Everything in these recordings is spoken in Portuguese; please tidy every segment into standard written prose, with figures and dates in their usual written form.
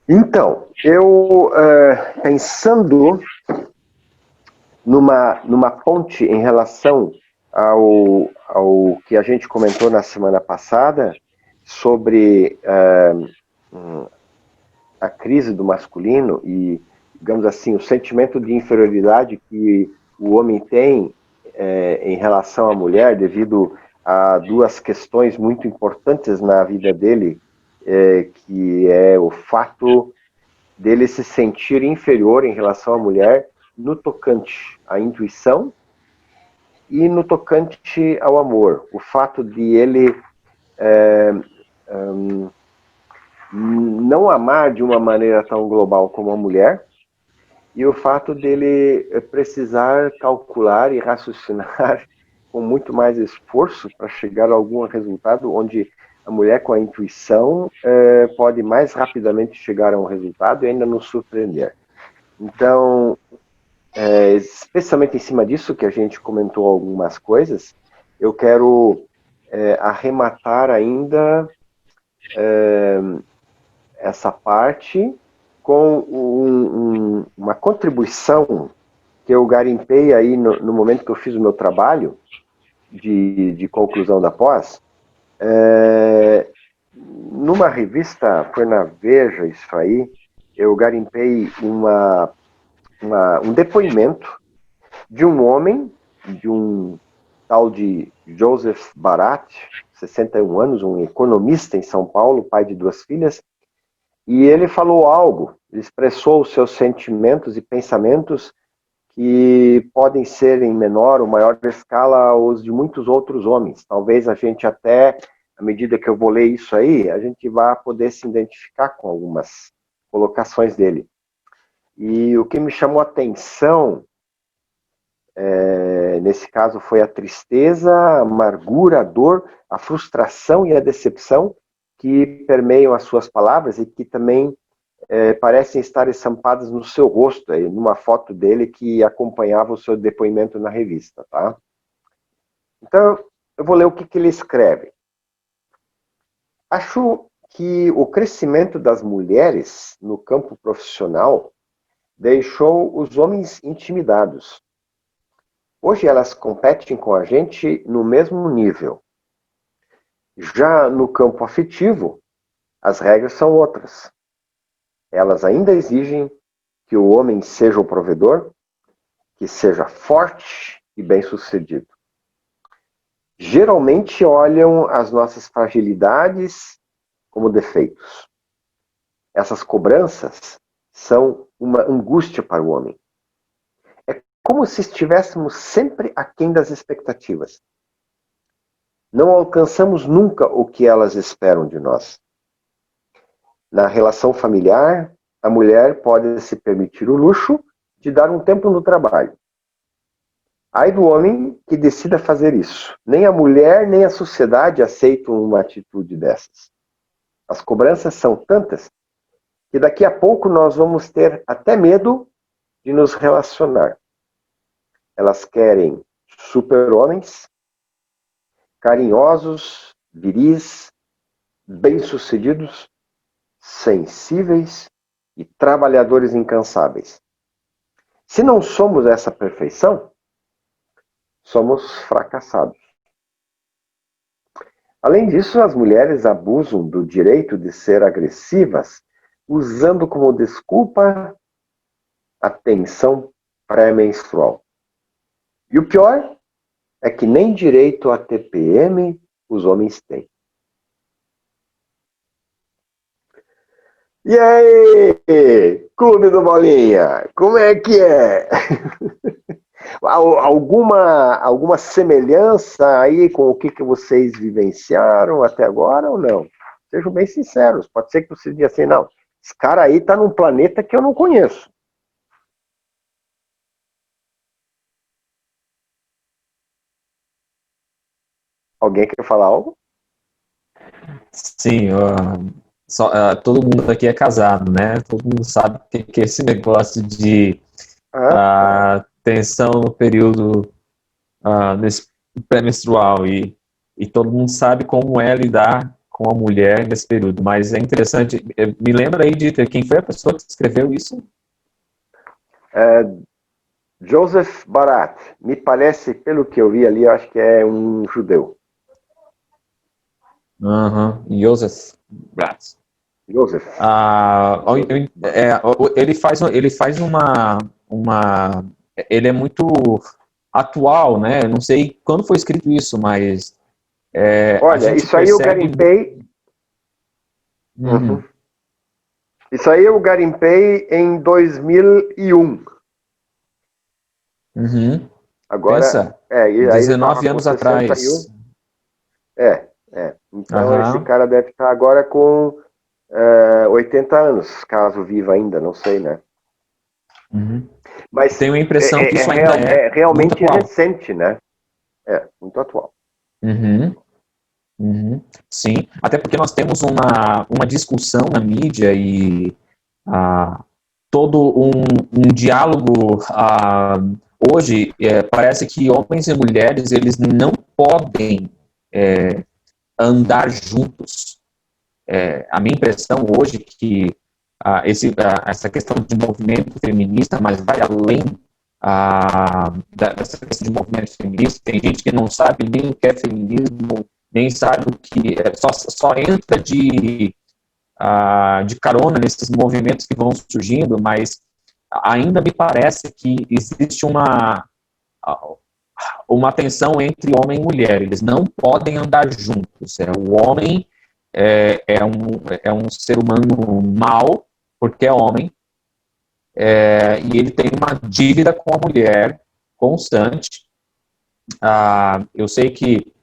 Então, eu pensando numa ponte em relação ao que a gente comentou na semana passada sobre a crise do masculino e, digamos assim, o sentimento de inferioridade que o homem tem em relação à mulher devido a duas questões muito importantes na vida dele, que é o fato dele se sentir inferior em relação à mulher no tocante à intuição e no tocante ao amor. O fato de ele não amar de uma maneira tão global como a mulher e o fato dele precisar calcular e raciocinar com muito mais esforço para chegar a algum resultado onde a mulher com a intuição pode mais rapidamente chegar a um resultado e ainda nos surpreender. Então, especialmente em cima disso que a gente comentou algumas coisas, eu quero arrematar ainda essa parte com uma contribuição que eu garimpei aí no momento que eu fiz o meu trabalho de conclusão da pós, numa revista, foi na Veja isso aí, eu garimpei um depoimento de um homem, de um tal de Joseph Barat, 61 anos, um economista em São Paulo, pai de duas filhas, e ele falou algo, expressou os seus sentimentos e pensamentos que podem ser em menor ou maior escala os de muitos outros homens. Talvez a gente até, à medida que eu vou ler isso aí, a gente vá poder se identificar com algumas colocações dele. E o que me chamou a atenção nesse caso foi a tristeza, a amargura, a dor, a frustração e a decepção que permeiam as suas palavras e que também parecem estar estampadas no seu rosto, numa foto dele que acompanhava o seu depoimento na revista. Tá? Então, eu vou ler o que ele escreve. Acho que o crescimento das mulheres no campo profissional deixou os homens intimidados. Hoje elas competem com a gente no mesmo nível. Já no campo afetivo, as regras são outras. Elas ainda exigem que o homem seja o provedor, que seja forte e bem-sucedido. Geralmente olham as nossas fragilidades como defeitos. Essas cobranças são uma angústia para o homem. É como se estivéssemos sempre aquém das expectativas. Não alcançamos nunca o que elas esperam de nós. Na relação familiar, a mulher pode se permitir o luxo de dar um tempo no trabalho. Ai do homem que decida fazer isso. Nem a mulher, nem a sociedade aceitam uma atitude dessas. As cobranças são tantas que daqui a pouco nós vamos ter até medo de nos relacionar. Elas querem super-homens, carinhosos, viris, bem-sucedidos, sensíveis e trabalhadores incansáveis. Se não somos essa perfeição, somos fracassados. Além disso, as mulheres abusam do direito de ser agressivas, usando como desculpa a tensão pré-menstrual. E o pior é que nem direito a TPM os homens têm. E aí, Clube do Bolinha, como é que é? Alguma semelhança aí com o que vocês vivenciaram até agora ou não? Sejam bem sinceros. Pode ser que você diga assim, não, esse cara aí está num planeta que eu não conheço. Alguém quer falar algo? Sim, todo mundo aqui é casado, né? Todo mundo sabe o que é esse negócio de Ah, tensão no período nesse pré-menstrual e todo mundo sabe como é lidar com a mulher nesse período. Mas é interessante, me lembra aí, Dieter, quem foi a pessoa que escreveu isso? Joseph Barat, me parece, pelo que eu vi ali, eu acho que é um judeu. Joseph Barat. Joseph. Ele faz ele é muito atual, né? Eu não sei quando foi escrito isso, mas a Olha, gente isso aí eu percebe. garimpei. Isso aí eu garimpei em 2001. Agora, Pensa, aí ele estava 19 com anos 61. atrás. Então esse cara deve estar agora com 80 anos, caso viva ainda, não sei, né? Mas Tenho a impressão que isso ainda é muito realmente atual. recente, né? Muito atual. Sim, até porque nós temos uma discussão na mídia e todo um diálogo. Hoje, parece que homens e mulheres eles não podem andar juntos. A minha impressão hoje é que essa questão de movimento feminista, mas vai além dessa questão de movimento feminista. Tem gente que não sabe nem o que é feminismo, nem sabe o que só entra de carona nesses movimentos que vão surgindo, mas ainda me parece que existe uma tensão entre homem e mulher. Eles não podem andar juntos. O homem é um ser humano mau, porque é homem, e ele tem uma dívida com a mulher constante. Eu sei que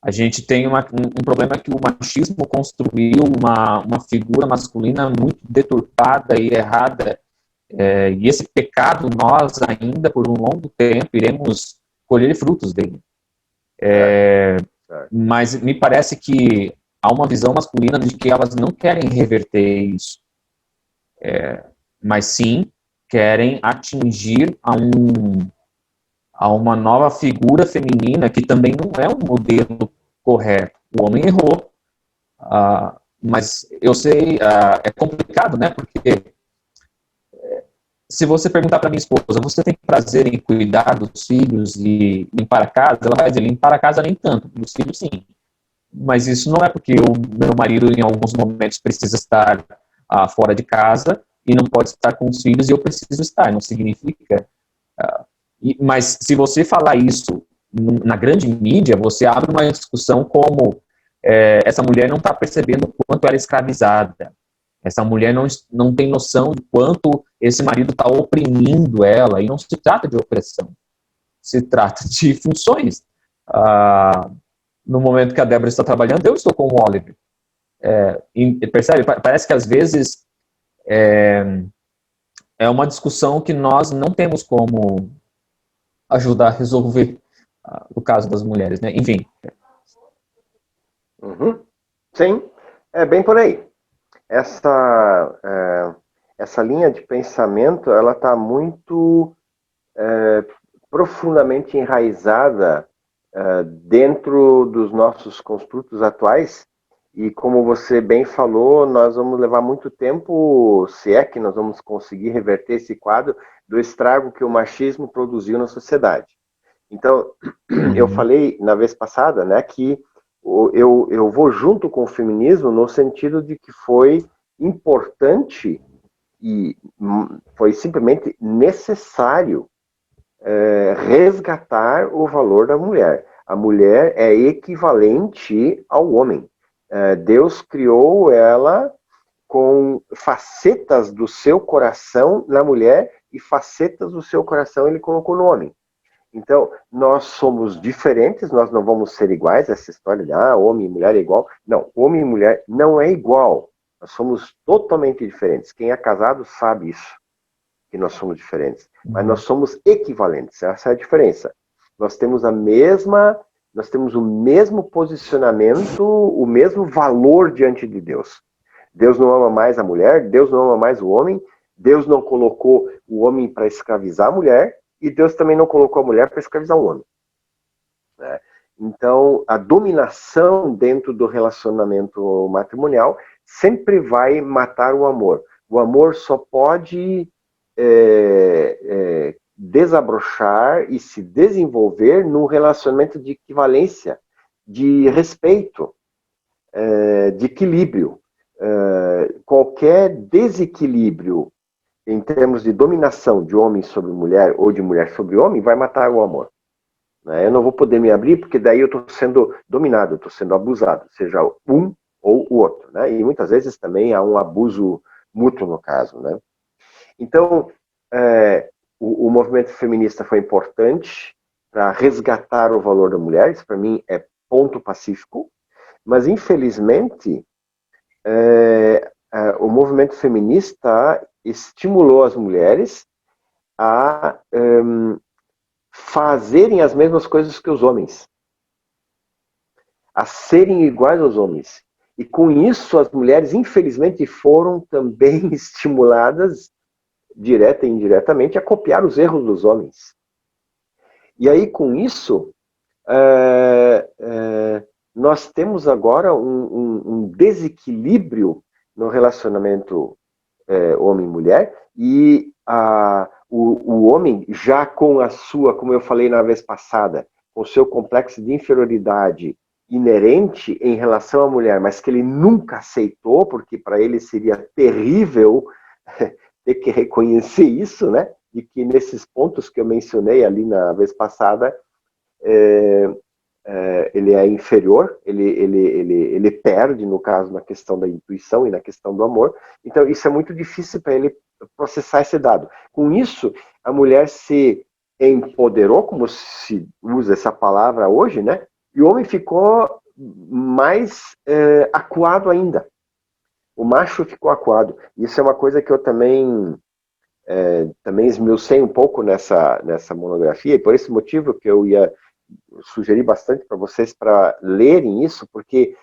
a gente tem um problema que o machismo construiu uma figura masculina muito deturpada e errada, e esse pecado nós ainda por um longo tempo iremos colher frutos dele. Mas me parece que há uma visão masculina de que elas não querem reverter isso, mas sim querem atingir a uma nova figura feminina que também não é um modelo correto. O homem errou, mas eu sei, é complicado, né? Porque se você perguntar para minha esposa, você tem prazer em cuidar dos filhos e limpar a casa? Ela vai dizer, limpar a casa nem tanto, dos filhos sim. Mas isso não é porque o meu marido em alguns momentos precisa estar fora de casa e não pode estar com os filhos e eu preciso estar, não significa... mas se você falar isso na grande mídia, você abre uma discussão como essa mulher não está percebendo o quanto ela é escravizada. Essa mulher não tem noção de quanto esse marido está oprimindo ela, e não se trata de opressão, se trata de funções. No momento que a Débora está trabalhando, eu estou com o Oliver. Percebe? Parece que às vezes é uma discussão que nós não temos como ajudar a resolver o caso das mulheres, né? Enfim. Sim, é bem por aí. Essa linha de pensamento, ela está muito profundamente enraizada dentro dos nossos construtos atuais, e como você bem falou, nós vamos levar muito tempo, se é que nós vamos conseguir reverter esse quadro do estrago que o machismo produziu na sociedade. Então, eu falei na vez passada, né, que eu vou junto com o feminismo no sentido de que foi importante e foi simplesmente necessário resgatar o valor da mulher. A mulher é equivalente ao homem. Deus criou ela com facetas do seu coração na mulher e facetas do seu coração ele colocou no homem. Então, nós somos diferentes, nós não vamos ser iguais, essa história de homem e mulher é igual. Não, homem e mulher não é igual. Nós somos totalmente diferentes. Quem é casado sabe isso, que nós somos diferentes. Mas nós somos equivalentes, essa é a diferença. Nós temos o mesmo posicionamento, o mesmo valor diante de Deus. Deus não ama mais a mulher, Deus não ama mais o homem, Deus não colocou o homem para escravizar a mulher, e Deus também não colocou a mulher para escravizar o homem. Então, a dominação dentro do relacionamento matrimonial sempre vai matar o amor. O amor só pode desabrochar e se desenvolver num relacionamento de equivalência, de respeito, de equilíbrio. Qualquer desequilíbrio em termos de dominação de homem sobre mulher ou de mulher sobre homem vai matar o amor. Eu não vou poder me abrir porque daí eu estou sendo dominado, estou sendo abusado, seja um ou o outro. E muitas vezes também há um abuso mútuo no caso. Então, o movimento feminista foi importante para resgatar o valor da mulher, isso para mim é ponto pacífico, mas infelizmente o movimento feminista estimulou as mulheres a fazerem as mesmas coisas que os homens, a serem iguais aos homens. E com isso as mulheres, infelizmente, foram também estimuladas, direta e indiretamente, a copiar os erros dos homens. E aí, com isso, nós temos agora um desequilíbrio no relacionamento homem-mulher, e o homem, já com a sua, como eu falei na vez passada, com o seu complexo de inferioridade inerente em relação à mulher, mas que ele nunca aceitou, porque para ele seria terrível ter que reconhecer isso, de que nesses pontos que eu mencionei ali na vez passada, ele é inferior, ele perde, no caso, na questão da intuição e na questão do amor. Então, isso é muito difícil para ele processar esse dado. Com isso, a mulher se empoderou, como se usa essa palavra hoje, e o homem ficou mais acuado ainda. O macho ficou acuado. Isso é uma coisa que eu também esmiucei um pouco nessa monografia, e por esse motivo que eu ia sugerir bastante para vocês para lerem isso, porque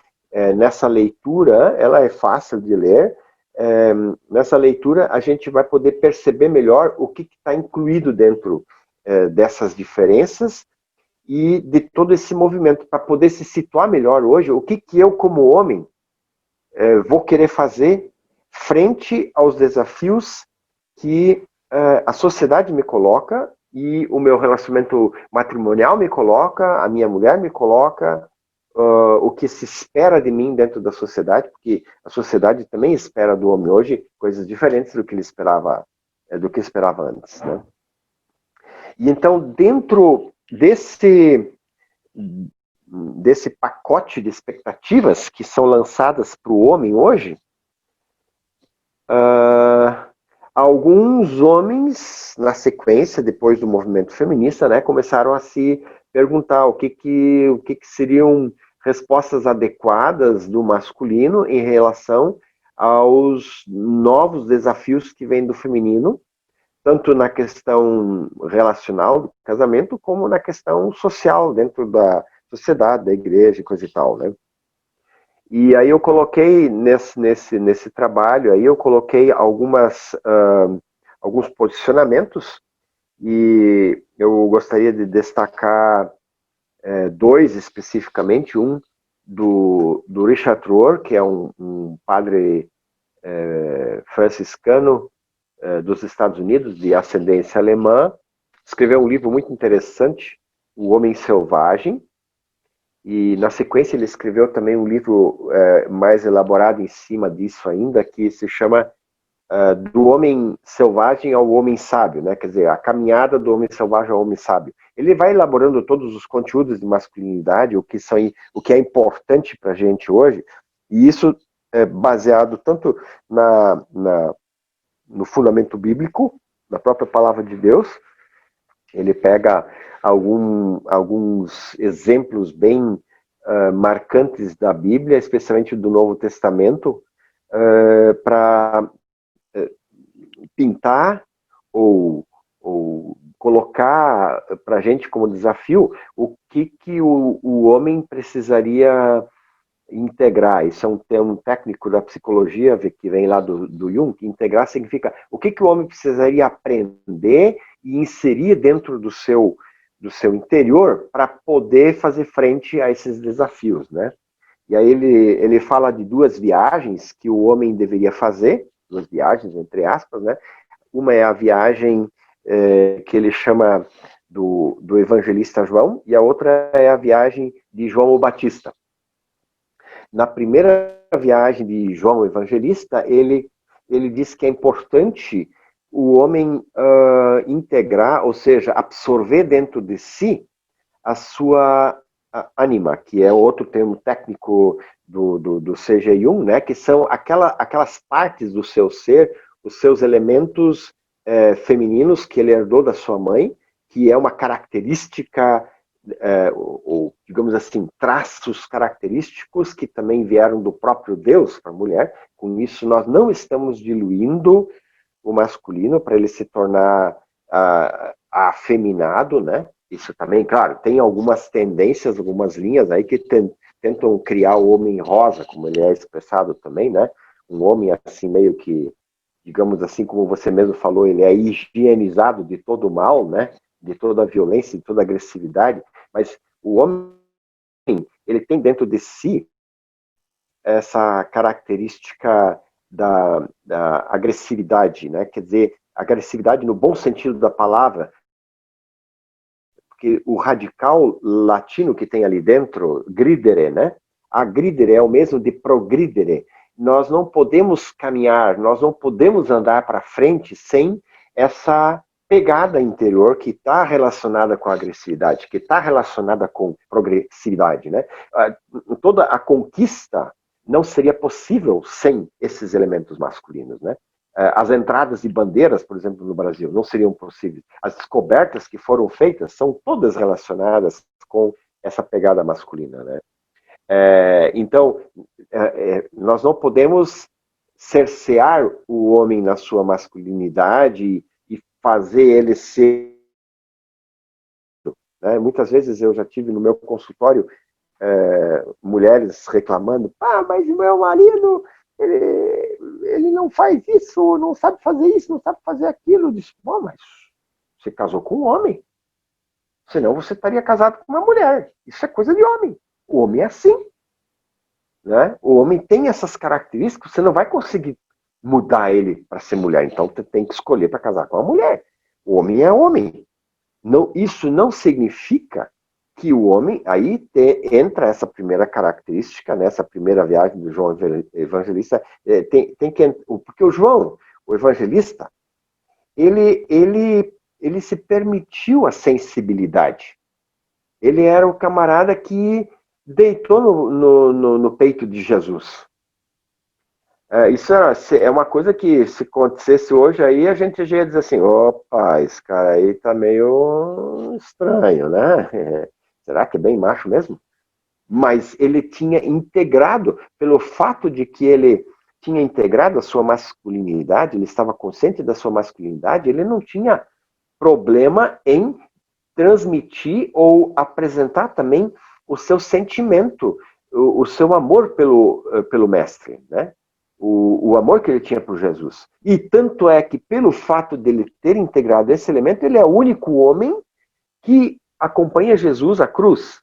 nessa leitura, ela é fácil de ler, nessa leitura a gente vai poder perceber melhor o que está incluído dentro dessas diferenças e de todo esse movimento, para poder se situar melhor hoje, o que eu como homem vou querer fazer frente aos desafios que a sociedade me coloca e o meu relacionamento matrimonial me coloca, a minha mulher me coloca, o que se espera de mim dentro da sociedade, porque a sociedade também espera do homem hoje coisas diferentes do que ele esperava, antes. E então, dentro desse pacote de expectativas que são lançadas para o homem hoje, alguns homens, na sequência, depois do movimento feminista, começaram a se perguntar o que seriam respostas adequadas do masculino em relação aos novos desafios que vêm do feminino, tanto na questão relacional do casamento, como na questão social, dentro da sociedade, da igreja e coisa e tal, E aí eu coloquei nesse trabalho, aí eu coloquei alguns posicionamentos, e eu gostaria de destacar dois especificamente, um do Richard Rohr, que é um padre franciscano dos Estados Unidos, de ascendência alemã, escreveu um livro muito interessante, O Homem Selvagem, e na sequência ele escreveu também um livro mais elaborado em cima disso ainda, que se chama Do Homem Selvagem ao Homem Sábio, quer dizer, a caminhada do homem selvagem ao homem sábio. Ele vai elaborando todos os conteúdos de masculinidade, o que é importante para a gente hoje, e isso é baseado tanto no fundamento bíblico, na própria palavra de Deus. Ele pega alguns exemplos bem marcantes da Bíblia, especialmente do Novo Testamento, para pintar ou colocar para a gente como desafio o que o homem precisaria integrar. Isso é um termo técnico da psicologia que vem lá do Jung. Integrar significa o que o homem precisaria aprender e inserir dentro do seu do seu interior para poder fazer frente a esses desafios, né? E aí ele fala de duas viagens que o homem deveria fazer, duas viagens, entre aspas, né? Uma é a viagem que ele chama do evangelista João, e a outra é a viagem de João o Batista. Na primeira viagem de João o Evangelista, ele diz que é importante o homem integrar, ou seja, absorver dentro de si a sua ânima, que é outro termo técnico do C.G. Jung, né, que são aquelas partes do seu ser, os seus elementos femininos que ele herdou da sua mãe, que é uma característica, ou digamos assim, traços característicos que também vieram do próprio Deus para a mulher. Com isso, nós não estamos diluindo o masculino para ele se tornar afeminado, né? Isso também, claro, tem algumas tendências, algumas linhas aí que tentam criar o homem rosa, como ele é expressado também, né? Um homem assim meio que, digamos assim, como você mesmo falou, ele é higienizado de todo o mal, né? De toda a violência, de toda a agressividade, mas o homem, ele tem dentro de si essa característica da agressividade, né? Quer dizer, agressividade no bom sentido da palavra, porque o radical latino que tem ali dentro, gridere, né? A gridere é o mesmo de progridere. Nós não podemos caminhar, nós não podemos andar para frente sem essa pegada interior que está relacionada com a agressividade, que está relacionada com progressividade, né? Toda a conquista não seria possível sem esses elementos masculinos, né? As entradas de bandeiras, por exemplo, no Brasil, não seriam possíveis. As descobertas que foram feitas são todas relacionadas com essa pegada masculina, né? Então, nós não podemos cercear o homem na sua masculinidade e fazer ele ser... Né? Muitas vezes eu já tive no meu consultório mulheres reclamando, mas o meu marido, ele não faz isso, não sabe fazer isso, não sabe fazer aquilo. Eu disse, bom, mas você casou com um homem, senão você estaria casado com uma mulher. Isso é coisa de homem. O homem é assim. Né? O homem tem essas características, você não vai conseguir mudar ele para ser mulher, então você tem que escolher para casar com uma mulher. O homem é homem. Não, isso não significa que o homem, aí entra essa primeira característica, nessa primeira viagem do João Evangelista, porque o João, o Evangelista, ele se permitiu a sensibilidade. Ele era o camarada que deitou no peito de Jesus. Isso é uma coisa que, se acontecesse hoje, aí a gente já ia dizer assim, opa, esse cara aí tá meio estranho, né? Será que é bem macho mesmo? Mas ele tinha integrado, pelo fato de que ele tinha integrado a sua masculinidade, ele estava consciente da sua masculinidade, ele não tinha problema em transmitir ou apresentar também o seu sentimento, o seu amor pelo mestre, né? O amor que ele tinha por Jesus. E tanto é que, pelo fato dele ter integrado esse elemento, ele é o único homem que acompanha Jesus à cruz.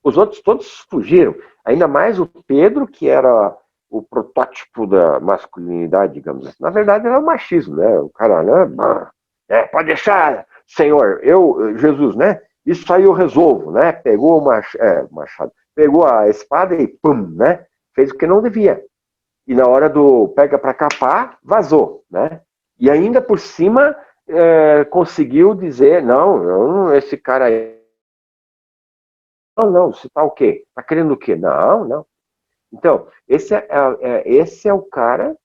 Os outros todos fugiram. Ainda mais o Pedro, que era o protótipo da masculinidade, digamos assim. Na verdade, era o machismo, né? O cara, né? Pode deixar, Senhor, Jesus, né? Isso aí eu resolvo, né? Pegou o machado, pegou a espada e pum, né? Fez o que não devia. E na hora do pega para capar, vazou, né? E ainda por cima conseguiu dizer, não, esse cara aí... Não, você tá o quê? Tá querendo o quê? Não. Então, esse é o cara,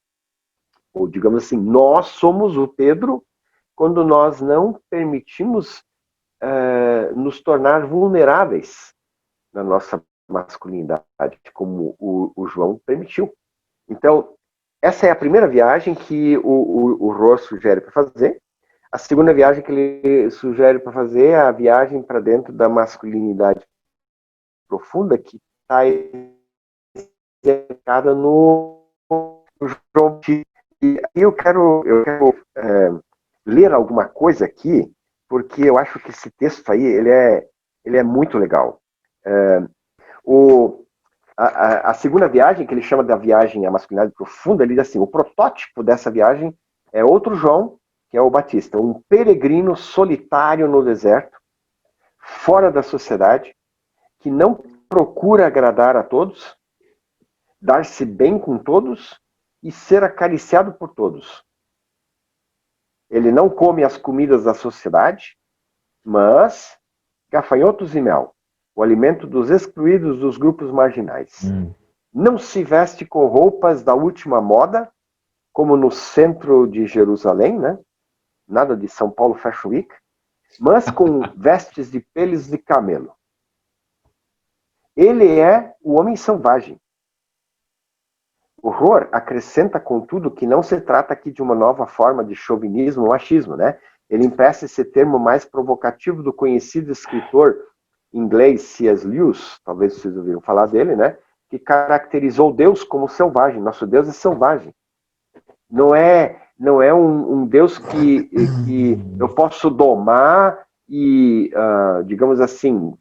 ou digamos assim, nós somos o Pedro quando nós não permitimos nos tornar vulneráveis na nossa masculinidade, como o João permitiu. Então, essa é a primeira viagem que o Rohr sugere para fazer. A segunda viagem que ele sugere para fazer é a viagem para dentro da masculinidade profunda, que está explicada no João. E eu quero ler alguma coisa aqui porque eu acho que esse texto aí, ele é muito legal. A segunda viagem, que ele chama da viagem à masculinidade profunda, ele diz assim, o protótipo dessa viagem é outro João, que é o Batista, um peregrino solitário no deserto, fora da sociedade, que não procura agradar a todos, dar-se bem com todos e ser acariciado por todos. Ele não come as comidas da sociedade, mas gafanhotos e mel, o alimento dos excluídos dos grupos marginais. Não se veste com roupas da última moda, como no centro de Jerusalém, né? Nada de São Paulo Fashion Week, mas com vestes de peles de camelo. Ele é o homem selvagem. O Rohr acrescenta, contudo, que não se trata aqui de uma nova forma de chauvinismo ou machismo, né? Ele empresta esse termo mais provocativo do conhecido escritor inglês C.S. Lewis, talvez vocês ouviram falar dele, né? Que caracterizou Deus como selvagem. Nosso Deus é selvagem. Não é um Deus que eu posso domar e, digamos assim,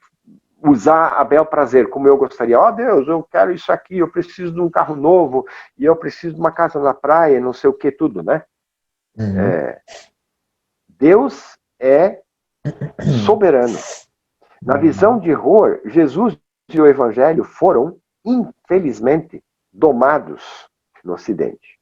usar a bel prazer, como eu gostaria. Ó, Deus, eu quero isso aqui, eu preciso de um carro novo, e eu preciso de uma casa na praia, não sei o que, tudo, né? Deus é soberano. Na visão de Rohr, Jesus e o Evangelho foram, infelizmente, domados no Ocidente.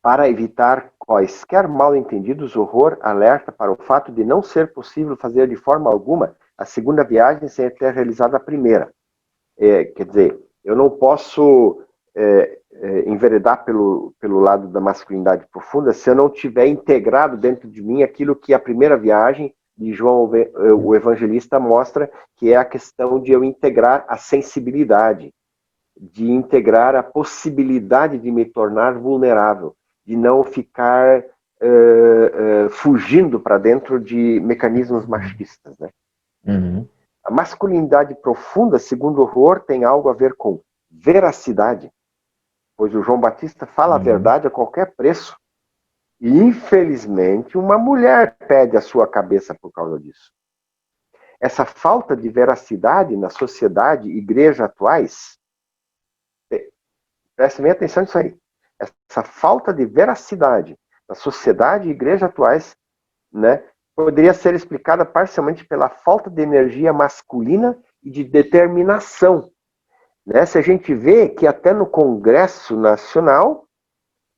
Para evitar quaisquer mal-entendidos, o Rohr alerta para o fato de não ser possível fazer de forma alguma a segunda viagem sem ter realizado a primeira. Quer dizer, eu não posso enveredar pelo lado da masculinidade profunda se eu não tiver integrado dentro de mim aquilo que a primeira viagem de João, o evangelista, mostra, que é a questão de eu integrar a sensibilidade, de integrar a possibilidade de me tornar vulnerável, de não ficar fugindo para dentro de mecanismos machistas, né? A masculinidade profunda, segundo o Rohr, tem algo a ver com veracidade, pois o João Batista fala a verdade a qualquer preço. E, infelizmente, uma mulher pede a sua cabeça por causa disso. Essa falta de veracidade na sociedade e igreja atuais, prestem bem atenção nisso aí, essa falta de veracidade na sociedade e igreja atuais, né, poderia ser explicada parcialmente pela falta de energia masculina e de determinação. Né? Se a gente vê que até no Congresso Nacional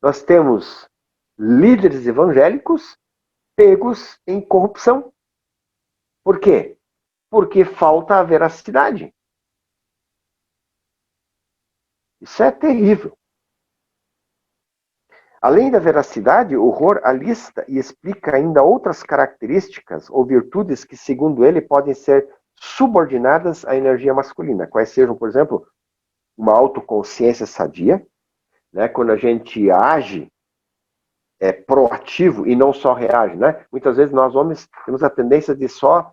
nós temos líderes evangélicos pegos em corrupção. Por quê? Porque falta a veracidade. Isso é terrível. Além da veracidade, o Rohr alista e explica ainda outras características ou virtudes que, segundo ele, podem ser subordinadas à energia masculina. Quais sejam, por exemplo, uma autoconsciência sadia, né? Quando a gente age, é proativo e não só reage, né? Muitas vezes nós homens temos a tendência de só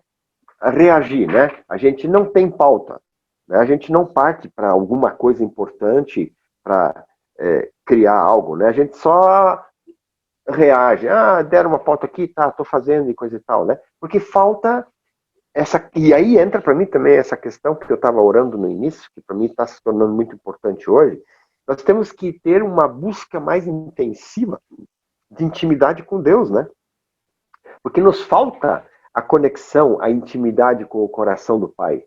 reagir, né? A gente não tem pauta, né? A gente não parte para alguma coisa importante para criar algo, né? A gente só reage. Deram uma pauta aqui, tá, tô fazendo e coisa e tal, né? Porque falta essa... E aí entra para mim também essa questão que eu estava orando no início, que para mim está se tornando muito importante hoje. Nós temos que ter uma busca mais intensiva de intimidade com Deus, né? Porque nos falta a conexão, a intimidade com o coração do Pai.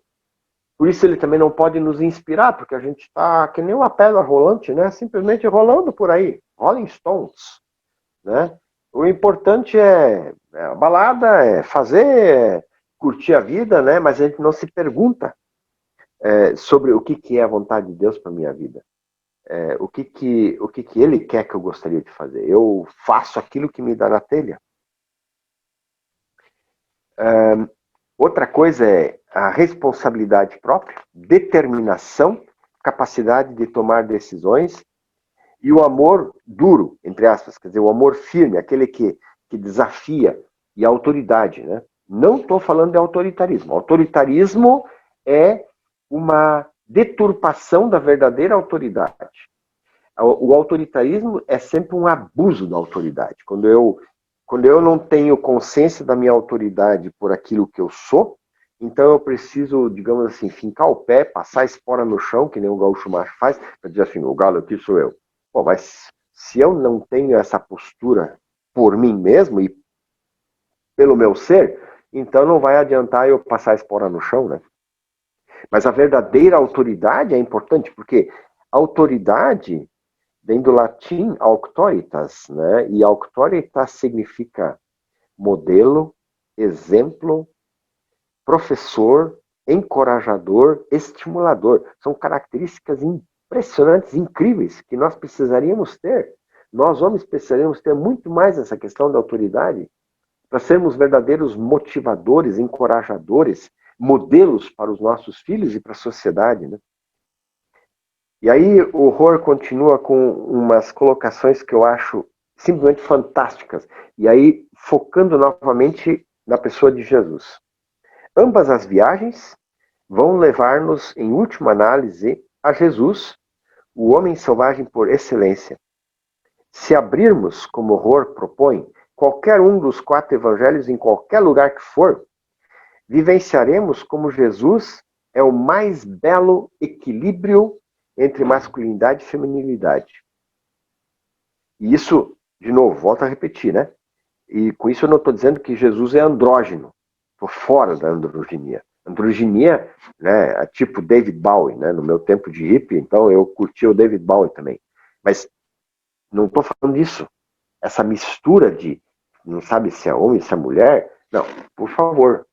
Por isso ele também não pode nos inspirar, porque a gente está que nem uma pedra rolante, né? Simplesmente rolando por aí. Rolling Stones, né? O importante é a balada, é fazer, curtir a vida, né? Mas a gente não se pergunta sobre o que é a vontade de Deus para a minha vida. O que ele quer que eu gostaria de fazer. Eu faço aquilo que me dá na telha. Outra coisa é a responsabilidade própria, determinação, capacidade de tomar decisões e o amor duro, entre aspas, quer dizer, o amor firme, aquele que desafia, e a autoridade, né? Não estou falando de autoritarismo. Autoritarismo é uma deturpação da verdadeira autoridade. O autoritarismo é sempre um abuso da autoridade. Quando eu não tenho consciência da minha autoridade por aquilo que eu sou, então eu preciso, digamos assim, fincar o pé, passar a espora no chão, que nem o gaúcho macho faz, para dizer assim, o galo aqui sou eu. Pô, mas se eu não tenho essa postura por mim mesmo e pelo meu ser, então não vai adiantar eu passar a espora no chão, né? Mas a verdadeira autoridade é importante, porque autoridade vem do latim auctoritas, né? E auctoritas significa modelo, exemplo, professor, encorajador, estimulador. São características impressionantes, incríveis, que nós precisaríamos ter. Nós, homens, precisaríamos ter muito mais essa questão da autoridade para sermos verdadeiros motivadores, encorajadores, modelos para os nossos filhos e para a sociedade, né? E aí o Rohr continua com umas colocações que eu acho simplesmente fantásticas. E aí, focando novamente na pessoa de Jesus. Ambas as viagens vão levar-nos, em última análise, a Jesus, o homem selvagem por excelência. Se abrirmos, como Rohr propõe, qualquer um dos 4 evangelhos em qualquer lugar que for, vivenciaremos como Jesus é o mais belo equilíbrio entre masculinidade e feminilidade. E isso, de novo, volto a repetir, né? E com isso eu não estou dizendo que Jesus é andrógeno. Estou fora da androginia. Androginia, né, é tipo David Bowie, né? No meu tempo de hippie, então eu curtia o David Bowie também. Mas não estou falando disso. Essa mistura de não sabe se é homem, se é mulher. Não, por favor.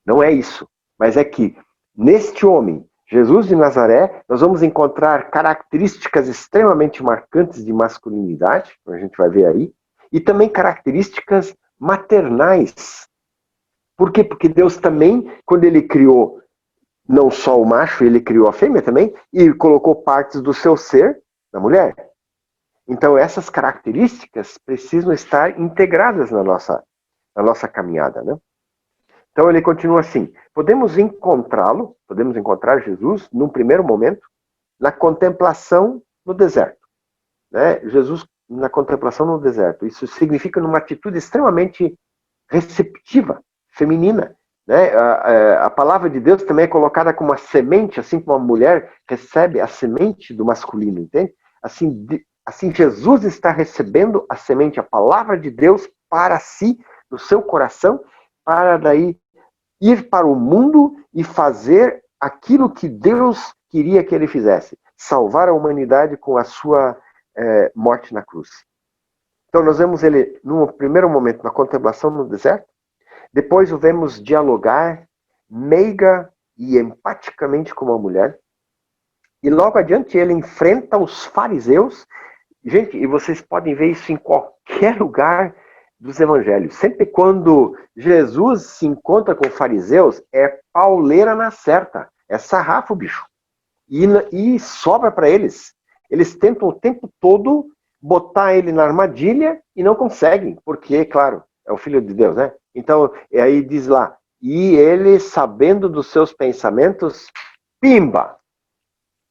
Não é isso. Mas é que neste homem, Jesus de Nazaré, nós vamos encontrar características extremamente marcantes de masculinidade, a gente vai ver aí, e também características maternais. Por quê? Porque Deus também, quando ele criou não só o macho, ele criou a fêmea também, e colocou partes do seu ser na mulher. Então essas características precisam estar integradas na nossa caminhada, né? Então ele continua assim, podemos encontrar Jesus, num primeiro momento, na contemplação no deserto. Né? Jesus na contemplação no deserto. Isso significa numa atitude extremamente receptiva, feminina. Né? A palavra de Deus também é colocada como uma semente, assim como a mulher recebe a semente do masculino, entende? Assim Jesus está recebendo a semente, a palavra de Deus para si, no seu coração, para daí ir para o mundo e fazer aquilo que Deus queria que ele fizesse, salvar a humanidade com a sua morte na cruz. Então nós vemos ele, no primeiro momento, na contemplação no deserto, depois o vemos dialogar meiga e empaticamente com uma mulher, e logo adiante ele enfrenta os fariseus. Gente, e vocês podem ver isso em qualquer lugar dos evangelhos. Sempre quando Jesus se encontra com fariseus, é pauleira na certa. É sarrafo, bicho. E sobra para eles. Eles tentam o tempo todo botar ele na armadilha e não conseguem, porque, claro, é o Filho de Deus, né? Então, aí diz lá, e ele, sabendo dos seus pensamentos, pimba!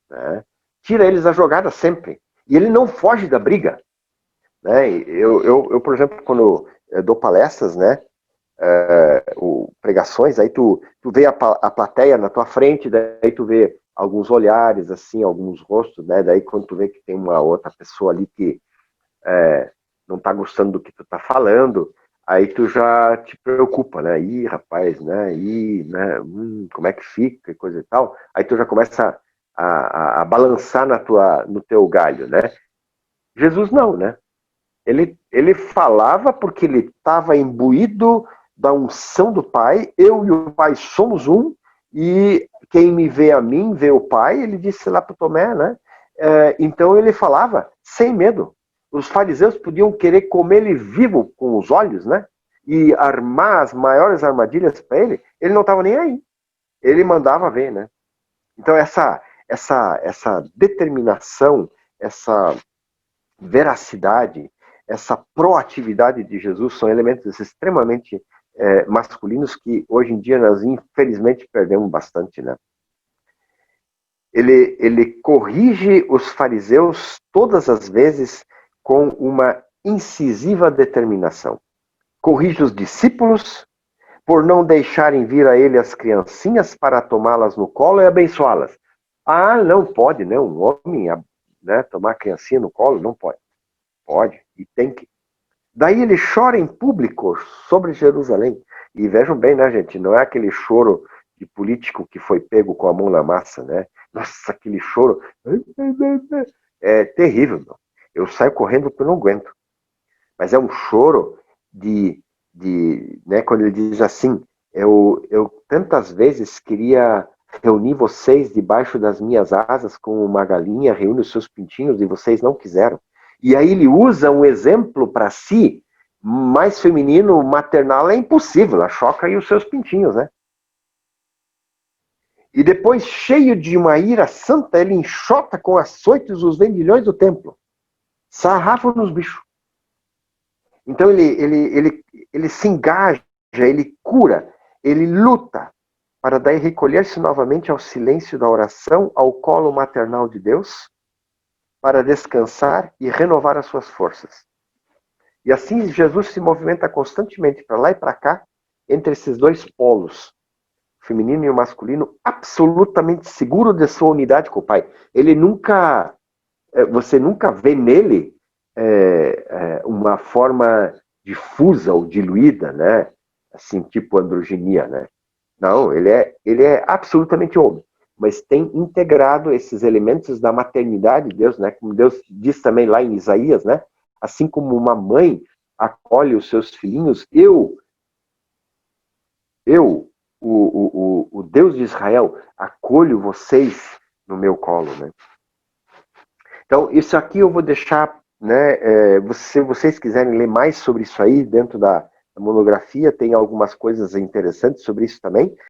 Né? Tira eles da jogada sempre. E ele não foge da briga. Né? Eu, por exemplo, quando eu dou palestras, né, pregações, aí tu vê a plateia na tua frente, daí tu vê alguns olhares, assim, alguns rostos, né? Daí quando tu vê que tem uma outra pessoa ali que não tá gostando do que tu tá falando, aí tu já te preocupa, né? Ih, rapaz, né? Ih, né? Como é que fica, e coisa e tal. Aí tu já começa a balançar no teu galho, né? Jesus não, né? Ele falava porque ele estava imbuído da unção do Pai. Eu e o Pai somos um, e quem me vê a mim, vê o Pai. Ele disse lá para Tomé, né? Então ele falava sem medo. Os fariseus podiam querer comer ele vivo com os olhos, né? E armar as maiores armadilhas para ele. Ele não estava nem aí. Ele mandava ver, né? Então essa determinação, essa veracidade, essa proatividade de Jesus são elementos extremamente masculinos que hoje em dia nós infelizmente perdemos bastante, né? ele corrige os fariseus todas as vezes com uma incisiva determinação. Corrige os discípulos por não deixarem vir a ele as criancinhas para tomá-las no colo e abençoá-las. Ah, não pode, né? Um homem, né, tomar a criancinha no colo, não pode. Pode, e tem que. Daí ele chora em público sobre Jerusalém. E vejam bem, né, gente? Não é aquele choro de político que foi pego com a mão na massa, né? Nossa, aquele choro é terrível. Não. Eu saio correndo porque eu não aguento. Mas é um choro né, quando ele diz assim, eu tantas vezes queria reunir vocês debaixo das minhas asas como uma galinha reúne os seus pintinhos e vocês não quiseram. E aí ele usa um exemplo para si, mais feminino, maternal, é impossível, a choca e os seus pintinhos, né? E depois, cheio de uma ira santa, ele enxota com açoites os vendilhões do templo. Sarrafa nos bichos. Então ele se engaja, ele cura, ele luta para daí recolher-se novamente ao silêncio da oração, ao colo maternal de Deus, para descansar e renovar as suas forças. E assim Jesus se movimenta constantemente para lá e para cá, entre esses dois polos, o feminino e o masculino, absolutamente seguro de sua unidade com o Pai. Ele nunca, você nunca vê nele uma forma difusa ou diluída, né? Assim, tipo androginia, né? Não, ele é absolutamente homem, mas tem integrado esses elementos da maternidade de Deus, né? Como Deus diz também lá em Isaías, né? Assim como uma mãe acolhe os seus filhinhos, o Deus de Israel, acolho vocês no meu colo, né? Então, isso aqui eu vou deixar, né? Se vocês quiserem ler mais sobre isso aí, dentro da monografia, tem algumas coisas interessantes sobre isso também.